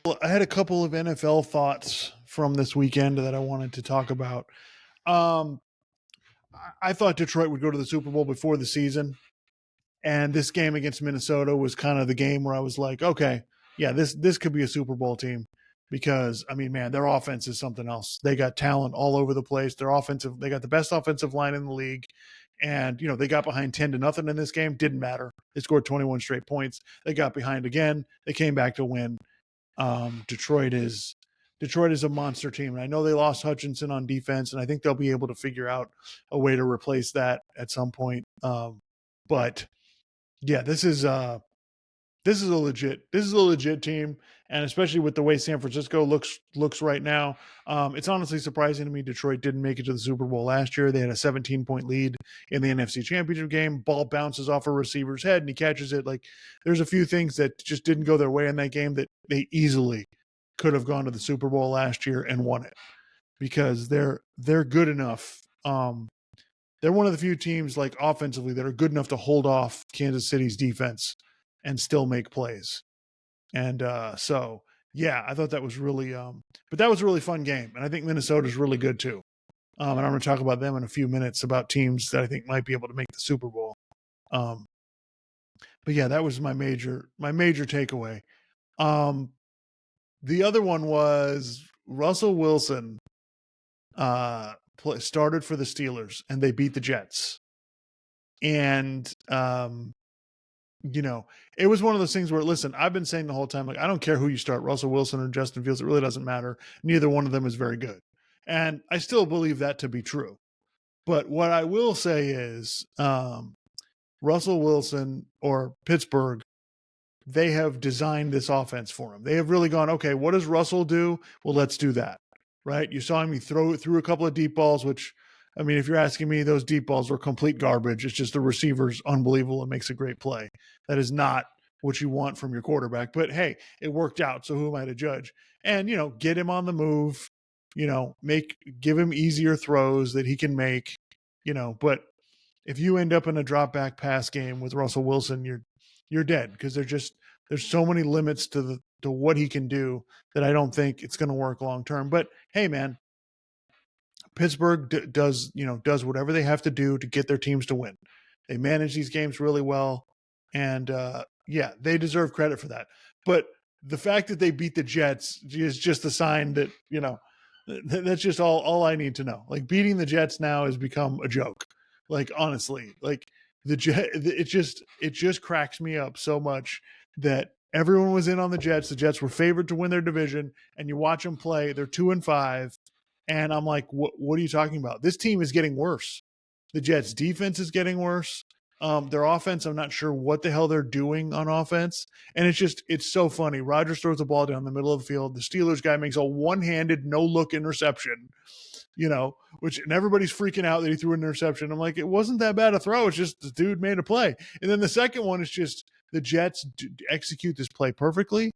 Well, I had a couple of NFL thoughts from this weekend that I wanted to talk about. Um, I thought Detroit would go to the Super Bowl before the season, and this game against Minnesota was kind of the game where I was like, okay, yeah, this could be a Super Bowl team because I mean, man, their offense is something else. They got talent all over the place. They got the best offensive line in the league, and they got behind 10-0 in this game. Didn't matter. They scored 21 straight points. They got behind again. They came back to win. Detroit is a monster team, and I know they lost Hutchinson on defense, and I think they'll be able to figure out a way to replace that at some point. But yeah, this is a legit team, and especially with the way San Francisco looks right now, it's honestly surprising to me Detroit didn't make it to the Super Bowl last year. They had a 17-point lead in the NFC Championship game. Ball bounces off a receiver's head and he catches it. Like there's a few things that just didn't go their way in that game that they easily could have gone to the Super Bowl last year and won it because they're good enough. They're one of the few teams like offensively that are good enough to hold off Kansas City's defense and still make plays. And so, yeah, I thought that was really, but that was a really fun game. And I think Minnesota's really good too. And I'm going to talk about them in a few minutes about teams that I think might be able to make the Super Bowl. But yeah, that was my major takeaway. The other one was Russell Wilson started for the Steelers and they beat the Jets. And it was one of those things where, listen, I've been saying the whole time, like, I don't care who you start, Russell Wilson or Justin Fields. It really doesn't matter. Neither one of them is very good. And I still believe that to be true. But what I will say is Russell Wilson or Pittsburgh, they have designed this offense for him. They have really gone, okay, what does Russell do? Well, let's do that, right? You saw him throw a couple of deep balls, which, I mean, if you're asking me, those deep balls were complete garbage. It's just the receiver's unbelievable and makes a great play. That is not what you want from your quarterback. But hey, it worked out. So who am I to judge? And, get him on the move, give him easier throws that he can make, but if you end up in a drop back pass game with Russell Wilson, you're dead because there's so many limits to what he can do that I don't think it's going to work long term. But hey, man, Pittsburgh does whatever they have to do to get their teams to win. They manage these games really well, and they deserve credit for that. But the fact that they beat the Jets is just a sign that that's just all I need to know. Like beating the Jets now has become a joke. Like honestly, like it just cracks me up so much that everyone was in on the Jets. The Jets were favored to win their division, and you watch them play. They're 2-5, and I'm like, what are you talking about? This team is getting worse. The Jets' defense is getting worse. Their offense, I'm not sure what the hell they're doing on offense. And it's so funny. Rodgers throws the ball down the middle of the field. The Steelers guy makes a one-handed, no-look interception, and everybody's freaking out that he threw an interception. I'm like, it wasn't that bad a throw. It's just the dude made a play. And then the second one is just the Jets execute this play perfectly.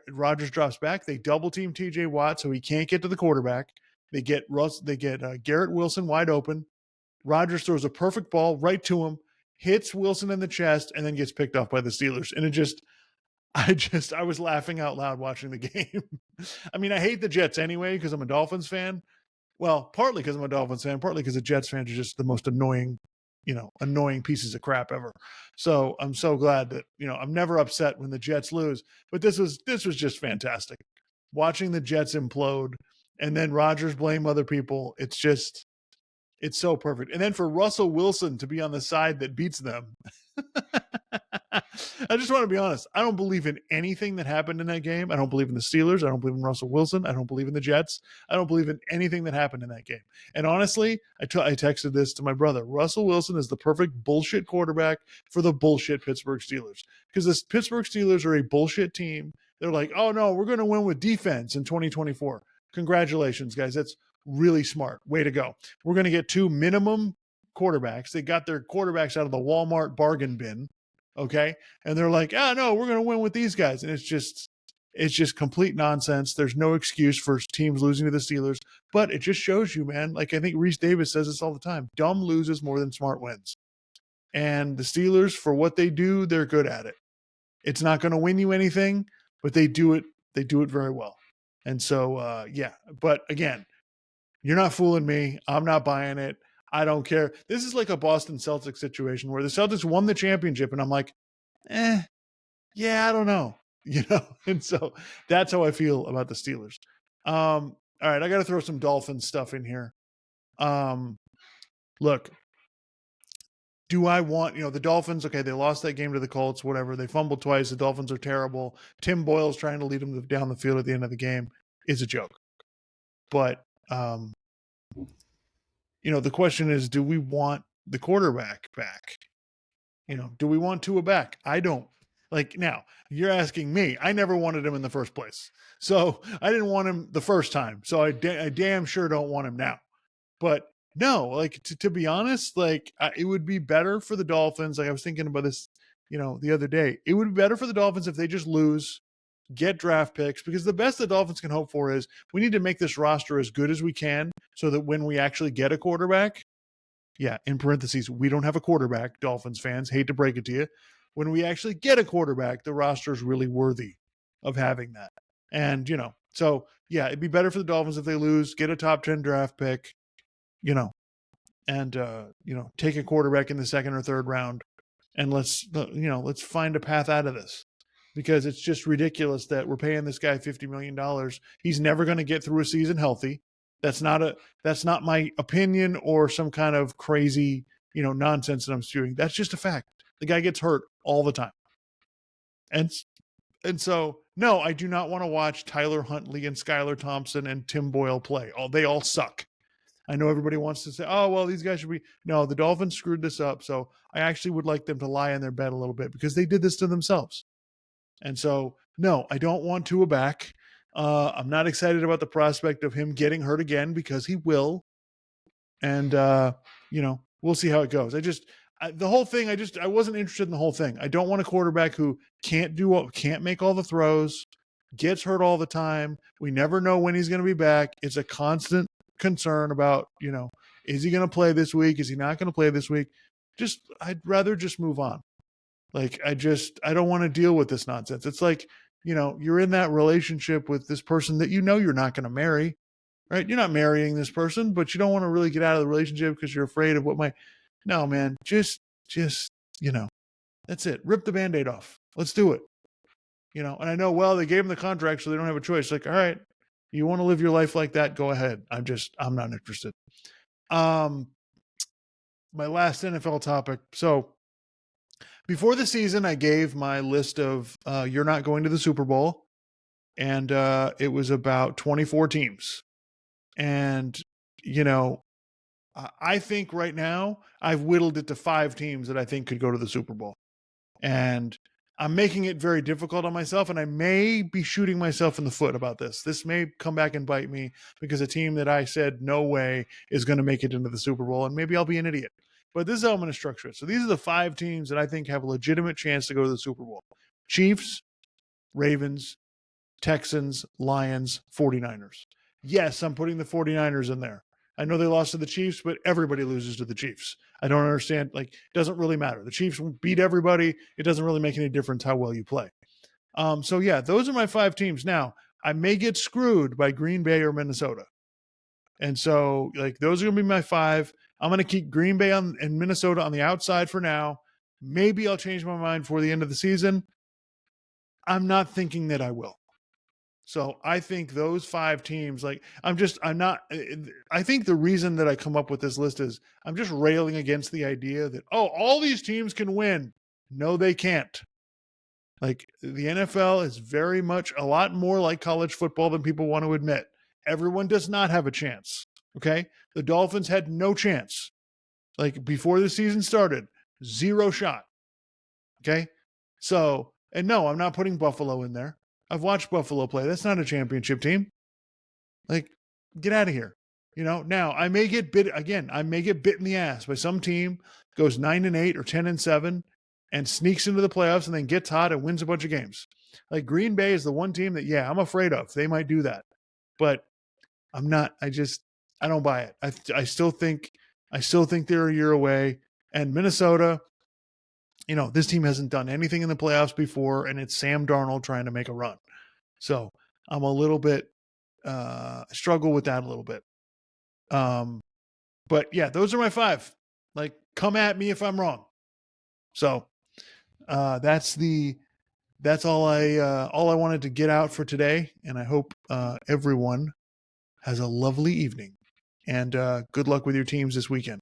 Rodgers drops back. They double team TJ Watt so he can't get to the quarterback. They get Garrett Wilson wide open. Rodgers throws a perfect ball right to him, hits Wilson in the chest, and then gets picked off by the Steelers. And I was laughing out loud watching the game. I mean, I hate the Jets anyway because I'm a Dolphins fan. Well, partly because I'm a Dolphins fan, partly because the Jets fans are just the most annoying pieces of crap ever. So I'm so glad that, I'm never upset when the Jets lose, but this was just fantastic. Watching the Jets implode and then Rodgers blame other people. It's so perfect. And then for Russell Wilson to be on the side that beats them. I just want to be honest. I don't believe in anything that happened in that game. I don't believe in the Steelers. I don't believe in Russell Wilson. I don't believe in the Jets. I don't believe in anything that happened in that game. And honestly, I texted this to my brother. Russell Wilson is the perfect bullshit quarterback for the bullshit Pittsburgh Steelers. Because the Pittsburgh Steelers are a bullshit team. They're like, oh no, we're going to win with defense in 2024. Congratulations, guys. That's really smart. Way to go. We're going to get 2 minimum quarterbacks. They got their quarterbacks out of the Walmart bargain bin. Okay. And they're like, no, we're going to win with these guys. And it's just complete nonsense. There's no excuse for teams losing to the Steelers, but it just shows you, man. Like I think Reese Davis says this all the time. Dumb loses more than smart wins. And the Steelers, for what they do, they're good at it. It's not going to win you anything, but they do it They do it very well. And so, but again, you're not fooling me. I'm not buying it. I don't care. This is like a Boston Celtics situation where the Celtics won the championship, and I'm like, yeah, I don't know, And so that's how I feel about the Steelers. All right, I got to throw some Dolphins stuff in here. Look, do I want, the Dolphins, okay, they lost that game to the Colts, whatever. They fumbled twice. The Dolphins are terrible. Tim Boyle's trying to lead them down the field at the end of the game is a joke. But, the question is, do we want the quarterback back? Do we want Tua back? I don't. Now, you're asking me. I never wanted him in the first place. So I didn't want him the first time. So I damn sure don't want him now. But no, to be honest, it would be better for the Dolphins. I was thinking about this, the other day. It would be better for the Dolphins if they just lose, get draft picks, because the best the Dolphins can hope for is we need to make this roster as good as we can so that when we actually get a quarterback, in parentheses, we don't have a quarterback, Dolphins fans, hate to break it to you. When we actually get a quarterback, the roster is really worthy of having that. And, it'd be better for the Dolphins if they lose, get a top 10 draft pick, and, take a quarterback in the second or third round. And let's find a path out of this, because it's just ridiculous that we're paying this guy $50 million. He's never going to get through a season healthy. That's not my opinion or some kind of crazy, nonsense that I'm spewing. That's just a fact. The guy gets hurt all the time. And so, no, I do not want to watch Tyler Huntley and Skylar Thompson and Tim Boyle play. They all suck. I know everybody wants to say, oh, well, these guys should be. No, the Dolphins screwed this up. So I actually would like them to lie in their bed a little bit because they did this to themselves. And so, no, I don't want Tua back. I'm not excited about the prospect of him getting hurt again, because he will. And, we'll see how it goes. The whole thing, I wasn't interested in the whole thing. I don't want a quarterback who can't make all the throws, gets hurt all the time. We never know when he's going to be back. It's a constant concern about, is he going to play this week? Is he not going to play this week? I'd rather just move on. I don't want to deal with this nonsense. It's like, you're in that relationship with this person that you're not going to marry, right? You're not marrying this person, but you don't want to really get out of the relationship because you're afraid of no, man, just, that's it. Rip the Band-Aid off. Let's do it. And I know, well, they gave him the contract, so they don't have a choice. All right, you want to live your life like that? Go ahead. I'm not interested. My last NFL topic. So before the season, I gave my list of you're not going to the Super Bowl. And it was about 24 teams. And, I think right now I've whittled it to 5 teams that I think could go to the Super Bowl. And I'm making it very difficult on myself, and I may be shooting myself in the foot about this. This may come back and bite me, because a team that I said no way is going to make it into the Super Bowl, and maybe I'll be an idiot. But this is how I'm going to structure it. So these are the 5 teams that I think have a legitimate chance to go to the Super Bowl: Chiefs, Ravens, Texans, Lions, 49ers. Yes, I'm putting the 49ers in there. I know they lost to the Chiefs, but everybody loses to the Chiefs. I don't understand. It doesn't really matter. The Chiefs beat everybody. It doesn't really make any difference how well you play. Those are my 5 teams. Now, I may get screwed by Green Bay or Minnesota. And so, those are going to be my 5. I'm going to keep Green Bay and Minnesota on the outside for now. Maybe I'll change my mind before the end of the season. I'm not thinking that I will. So I think those 5 teams, I think the reason that I come up with this list is I'm just railing against the idea that, all these teams can win. No, they can't. The NFL is very much a lot more like college football than people want to admit. Everyone does not have a chance. Okay. The Dolphins had no chance. Before the season started, 0 shot. Okay. So, and no, I'm not putting Buffalo in there. I've watched Buffalo play. That's not a championship team. Get out of here. Now I may get bit again. I may get bit in the ass by some team, goes 9-8 or 10-7 and sneaks into the playoffs and then gets hot and wins a bunch of games. Green Bay is the one team that, I'm afraid of. They might do that, but I'm not. I don't buy it. I still think they're a year away. And Minnesota, this team hasn't done anything in the playoffs before, and it's Sam Darnold trying to make a run. So I'm a little bit struggle with that a little bit. But yeah, those are my 5. Like, come at me if I'm wrong. So that's all I wanted to get out for today, and I hope everyone has a lovely evening, and good luck with your teams this weekend.